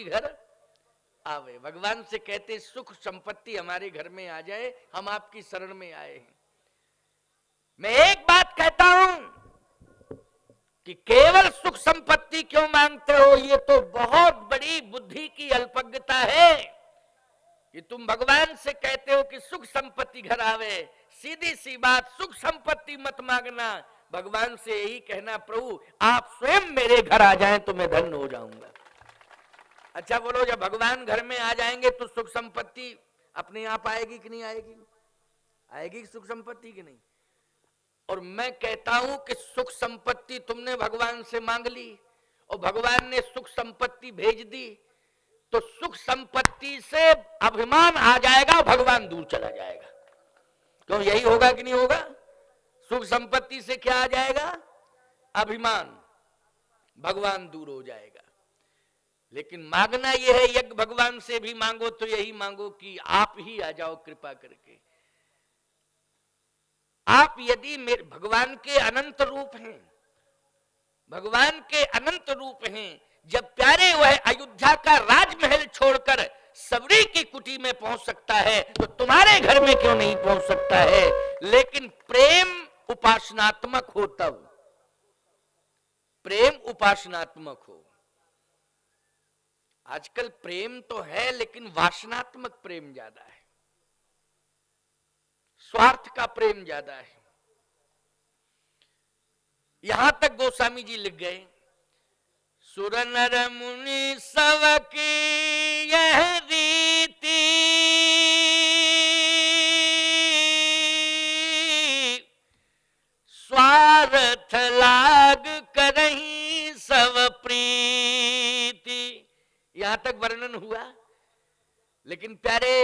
घर आवे। भगवान से कहते सुख संपत्ति हमारे घर में आ जाए, हम आपकी शरण में आए हैं। मैं एक बात कहता हूं कि केवल सुख संपत्ति क्यों मांगते हो, ये तो बहुत बड़ी बुद्धि की अल्पज्ञता है कि तुम भगवान से कहते हो कि सुख संपत्ति घर आवे। सीधी सी बात, सुख संपत्ति मत मांगना, भगवान से यही कहना प्रभु आप स्वयं मेरे घर आ जाएं तो मैं धन्य हो जाऊंगा। अच्छा बोलो, जब भगवान घर में आ जाएंगे तो सुख संपत्ति अपने आप आएगी कि नहीं आएगी? आएगी सुख संपत्ति की नहीं? और मैं कहता हूं कि सुख संपत्ति तुमने भगवान से मांग ली और भगवान ने सुख संपत्ति भेज दी, तो सुख संपत्ति से अभिमान आ जाएगा और भगवान दूर चला जाएगा। क्यों, यही होगा कि नहीं होगा? सुख संपत्ति से क्या आ जाएगा? अभिमान, भगवान दूर हो जाएगा। लेकिन मांगना यह है, यज्ञ भगवान से भी मांगो तो यही मांगो कि आप ही आ जाओ कृपा करके। आप यदि मेरे भगवान के अनंत रूप हैं, भगवान के अनंत रूप हैं, जब प्यारे वह अयोध्या का राजमहल छोड़कर सबरी की कुटी में पहुंच सकता है तो तुम्हारे घर में क्यों नहीं पहुंच सकता है? लेकिन प्रेम उपासनात्मक हो, तब प्रेम उपासनात्मक हो। आजकल प्रेम तो है लेकिन वासनात्मक प्रेम ज्यादा है, स्वार्थ का प्रेम ज्यादा है। यहां तक गोस्वामी जी लिख गए, सुर नर मुनि सब की यह रीति, स्वार्थ लाग करही सब प्रीति। यहां तक वर्णन हुआ, लेकिन प्यारे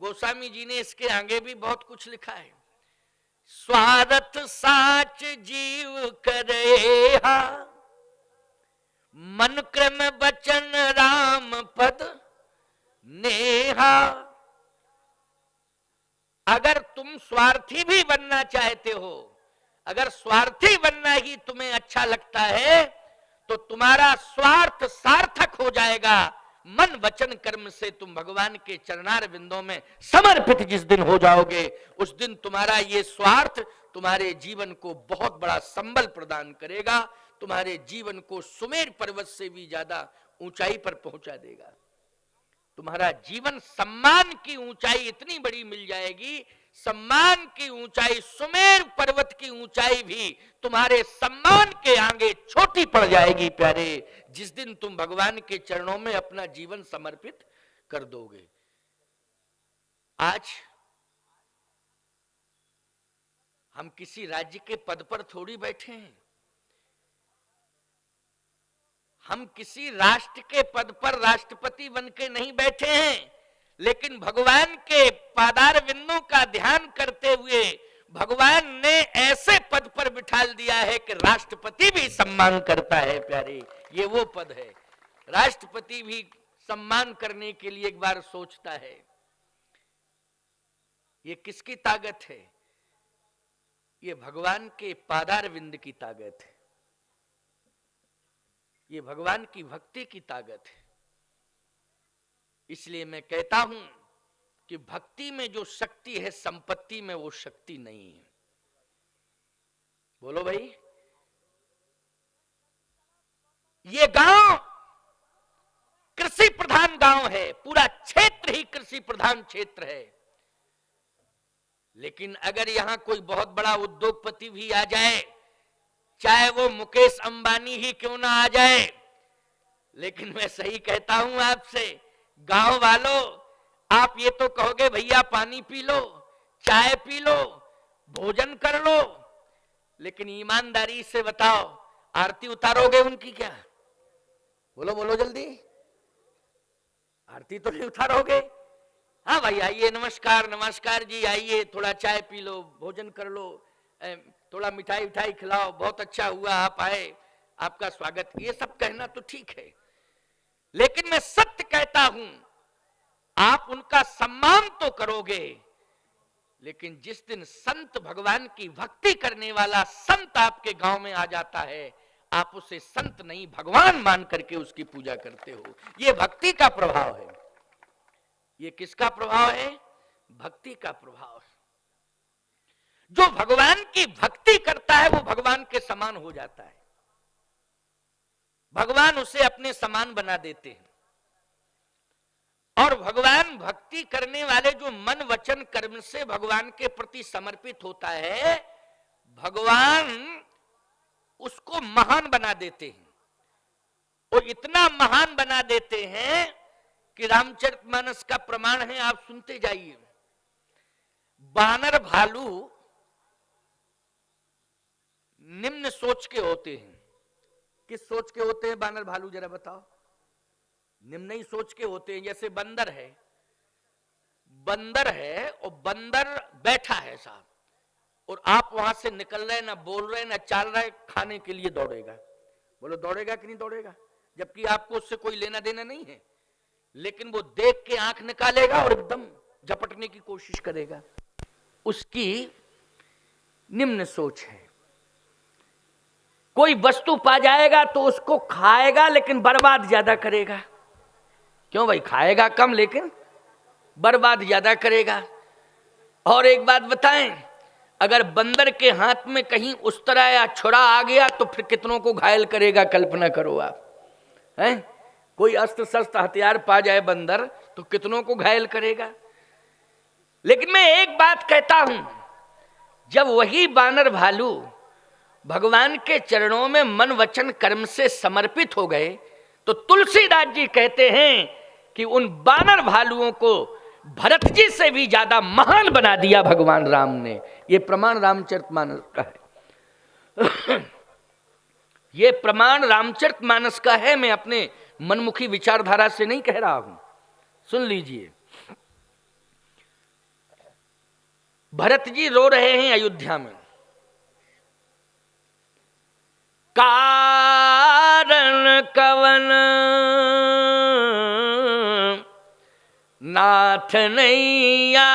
गोस्वामी जी ने इसके आगे भी बहुत कुछ लिखा है। स्वार्थ साच जीव करेहा, मन क्रम बचन राम पद नेहा। अगर तुम स्वार्थी भी बनना चाहते हो, अगर स्वार्थी बनना ही तुम्हें अच्छा लगता है तो तुम्हारा स्वार्थ सार्थक हो जाएगा। मन वचन कर्म से तुम भगवान के चरणार बिंदों में समर्पित जिस दिन हो जाओगे, उस दिन तुम्हारा ये स्वार्थ तुम्हारे जीवन को बहुत बड़ा संबल प्रदान करेगा, तुम्हारे जीवन को सुमेर पर्वत से भी ज्यादा ऊंचाई पर पहुंचा देगा। तुम्हारा जीवन सम्मान की ऊंचाई इतनी बड़ी मिल जाएगी, सम्मान की ऊंचाई, सुमेर पर्वत की ऊंचाई भी तुम्हारे सम्मान के आगे छोटी पड़ जाएगी प्यारे, जिस दिन तुम भगवान के चरणों में अपना जीवन समर्पित कर दोगे। आज हम किसी राज्य के पद पर थोड़ी बैठे हैं, हम किसी राष्ट्र के पद पर राष्ट्रपति बन के नहीं बैठे हैं, लेकिन भगवान के पादार बिंदों का ध्यान करते हुए भगवान ने ऐसे पद पर बिठाल दिया है कि राष्ट्रपति भी सम्मान करता है प्यारे। ये वो पद है, राष्ट्रपति भी सम्मान करने के लिए एक बार सोचता है। ये किसकी ताकत है? ये भगवान के पादार बिंद की ताकत है, ये भगवान की भक्ति की ताकत है। इसलिए मैं कहता हूं कि भक्ति में जो शक्ति है, संपत्ति में वो शक्ति नहीं है। बोलो भाई। ये गांव कृषि प्रधान गांव है, पूरा क्षेत्र ही कृषि प्रधान क्षेत्र है, लेकिन अगर यहां कोई बहुत बड़ा उद्योगपति भी आ जाए, चाहे वो मुकेश अंबानी ही क्यों ना आ जाए, लेकिन मैं सही कहता हूं आपसे, गांव वालों, आप ये तो कहोगे भैया पानी पी लो, चाय पी लो, भोजन कर लो, लेकिन ईमानदारी से बताओ आरती उतारोगे उनकी क्या? बोलो बोलो जल्दी, आरती तो नहीं उतारोगे? हाँ भाई आइए, नमस्कार नमस्कार जी, आइए थोड़ा चाय पी लो, भोजन कर लो, थोड़ा मिठाई उठाई खिलाओ, बहुत अच्छा हुआ आप आए, आपका स्वागत, ये सब कहना तो ठीक है, लेकिन मैं सत्य कहता हूं, आप उनका सम्मान तो करोगे, लेकिन जिस दिन संत भगवान की भक्ति करने वाला संत आपके गांव में आ जाता है, आप उसे संत नहीं भगवान मान करके उसकी पूजा करते हो। ये भक्ति का प्रभाव है। ये किसका प्रभाव है? भक्ति का प्रभाव है। जो भगवान की भक्ति करता है वो भगवान के समान हो जाता है। भगवान उसे अपने समान बना देते हैं। और भगवान भक्ति करने वाले जो मन वचन कर्म से भगवान के प्रति समर्पित होता है, भगवान उसको महान बना देते हैं। और इतना महान बना देते हैं कि रामचरितमानस का प्रमाण है, आप सुनते जाइए। बानर भालू निम्न सोच के होते हैं। किस सोच के होते हैं बानर भालू, जरा बताओ? निम्न ही सोच के होते हैं। जैसे बंदर है, बंदर है और बंदर बैठा है साहब, और आप वहां से निकल रहे, ना बोल रहे ना चाल रहे, खाने के लिए दौड़ेगा। बोलो दौड़ेगा कि नहीं दौड़ेगा? जबकि आपको उससे कोई लेना देना नहीं है, लेकिन वो देख के आंख निकालेगा और एकदम झपटने की कोशिश करेगा। उसकी निम्न सोच है। कोई वस्तु पा जाएगा तो उसको खाएगा, लेकिन बर्बाद ज्यादा करेगा। क्यों भाई? खाएगा कम लेकिन बर्बाद ज्यादा करेगा। और एक बात बताएं, अगर बंदर के हाथ में कहीं उस्तरा या छुरा आ गया तो फिर कितनों को घायल करेगा, कल्पना करो आप। हैं? कोई अस्त्र शस्त्र हथियार पा जाए बंदर तो कितनों को घायल करेगा। लेकिन मैं एक बात कहता हूं, जब वही बानर भालू भगवान के चरणों में मन वचन कर्म से समर्पित हो गए, तो तुलसीदास जी कहते हैं कि उन बानर भालुओं को भरत जी से भी ज्यादा महान बना दिया भगवान राम ने। यह प्रमाण रामचरितमानस का है। यह प्रमाण रामचरितमानस का है। मैं अपने मनमुखी विचारधारा से नहीं कह रहा हूं। सुन लीजिए, भरत जी रो रहे हैं अयोध्या में। कारण कवन नाथ नहीं आए।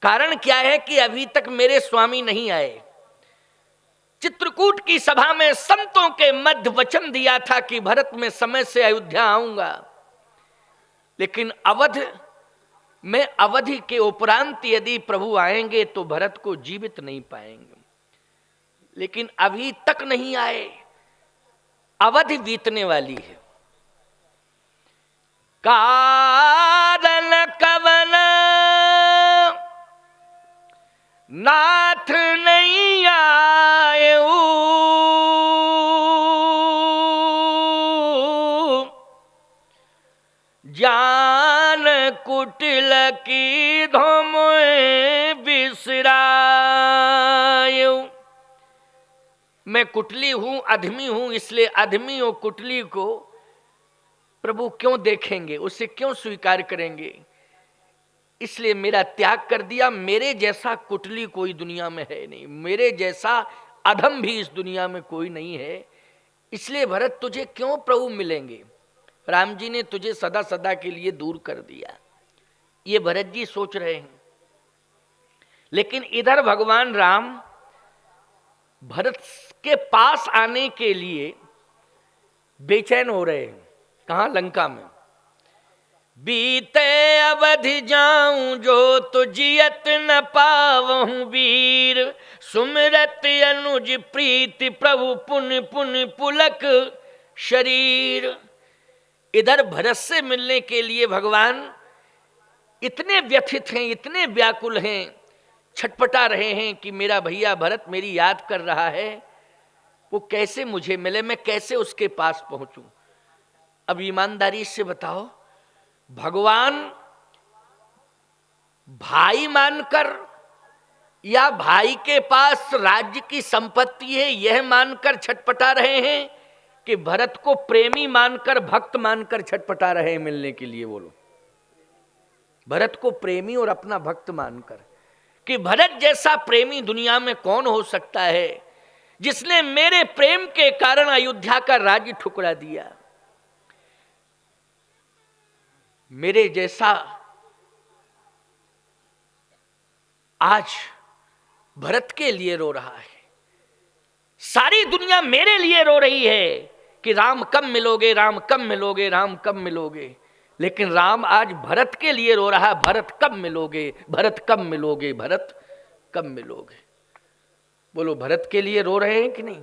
कारण क्या है कि अभी तक मेरे स्वामी नहीं आए। चित्रकूट की सभा में संतों के मध्य वचन दिया था कि भरत में समय से अयोध्या आऊंगा, लेकिन अवध में अवधि के उपरांत यदि प्रभु आएंगे तो भरत को जीवित नहीं पाएंगे। लेकिन अभी तक नहीं आए, अवधि बीतने वाली है। कारण कवन नाथ नहीं आए, जान कुटिल की धोम बिसरायो। मैं कुटली हूं, अधमी हूं, इसलिए अधमी और कुटली को प्रभु क्यों देखेंगे, उसे क्यों स्वीकार करेंगे? इसलिए मेरा त्याग कर दिया। मेरे जैसा कुटली कोई दुनिया में है नहीं, मेरे जैसा अधम भी इस दुनिया में कोई नहीं है। इसलिए भरत तुझे क्यों प्रभु मिलेंगे? राम जी ने तुझे सदा सदा के लिए दूर कर दिया, ये भरत जी सोच रहे हैं। लेकिन इधर भगवान राम भरत के पास आने के लिए बेचैन हो रहे हैं। कहां? लंका में। बीते अवधि जाऊं जो तो जियत न पावहूं वीर, सुमिरत अनुज प्रीति प्रभु पुन पुन पुलक शरीर। इधर भरत से मिलने के लिए भगवान इतने व्यथित हैं, इतने व्याकुल हैं, छटपटा रहे हैं कि मेरा भैया भरत मेरी याद कर रहा है, वो कैसे मुझे मिले, मैं कैसे उसके पास पहुंचूं। अब ईमानदारी से बताओ, भगवान भाई मानकर या भाई के पास राज्य की संपत्ति है यह मानकर छटपटा रहे हैं, कि भरत को प्रेमी मानकर भक्त मानकर छटपटा रहे हैं मिलने के लिए? बोलो, भरत को प्रेमी और अपना भक्त मानकर। कि भरत जैसा प्रेमी दुनिया में कौन हो सकता है जिसने मेरे प्रेम के कारण अयोध्या का राज्य ठुकरा दिया? मेरे जैसा आज भरत के लिए रो रहा है। सारी दुनिया मेरे लिए रो रही है कि राम कब मिलोगे, राम कब मिलोगे, राम कब मिलोगे। लेकिन राम आज भरत के लिए रो रहा है, भरत कब मिलोगे, भरत कब मिलोगे, भरत कब मिलोगे। बोलो, भरत के लिए रो रहे हैं कि नहीं?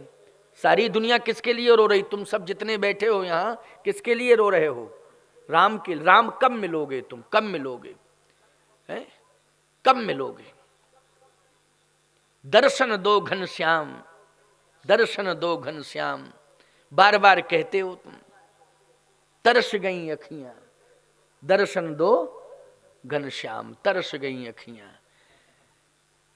सारी दुनिया किसके लिए रो रही? तुम सब जितने बैठे हो यहां, किसके लिए रो रहे हो? राम के। राम कब मिलोगे, तुम कब मिलोगे, हैं? कब मिलोगे? दर्शन दो घनश्याम, दर्शन दो घनश्याम, बार बार कहते हो तुम। तरस गई अखियां, दर्शन दो घनश्याम, तरस गई अखियां।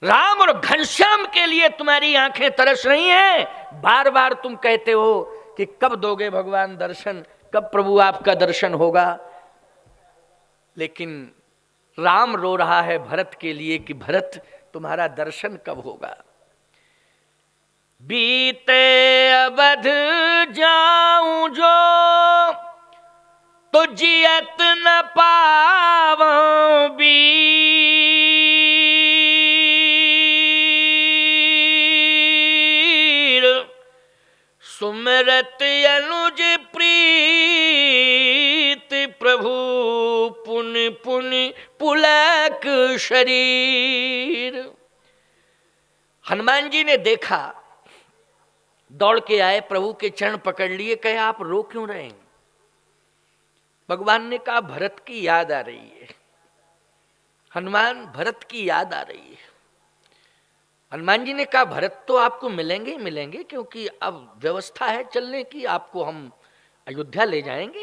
राम और घनश्याम के लिए तुम्हारी आंखें तरस रही हैं। बार बार तुम कहते हो कि कब दोगे भगवान दर्शन, कब प्रभु आपका दर्शन होगा। लेकिन राम रो रहा है भरत के लिए कि भरत तुम्हारा दर्शन कब होगा। बीते अवध जाऊं जो तो जियत न पावों वीर, सुमरत अनुज प्रीत प्रभु पुन पुन पुलक शरीर। हनुमान जी ने देखा, दौड़ के आए, प्रभु के चरण पकड़ लिए, कहे आप रो क्यों रहे हैं? भगवान ने कहा भरत की याद आ रही है। हनुमान, भरत की याद आ रही है। हनुमान जी ने कहा भरत तो आपको मिलेंगे ही मिलेंगे, क्योंकि अब व्यवस्था है चलने की, आपको हम अयोध्या ले जाएंगे।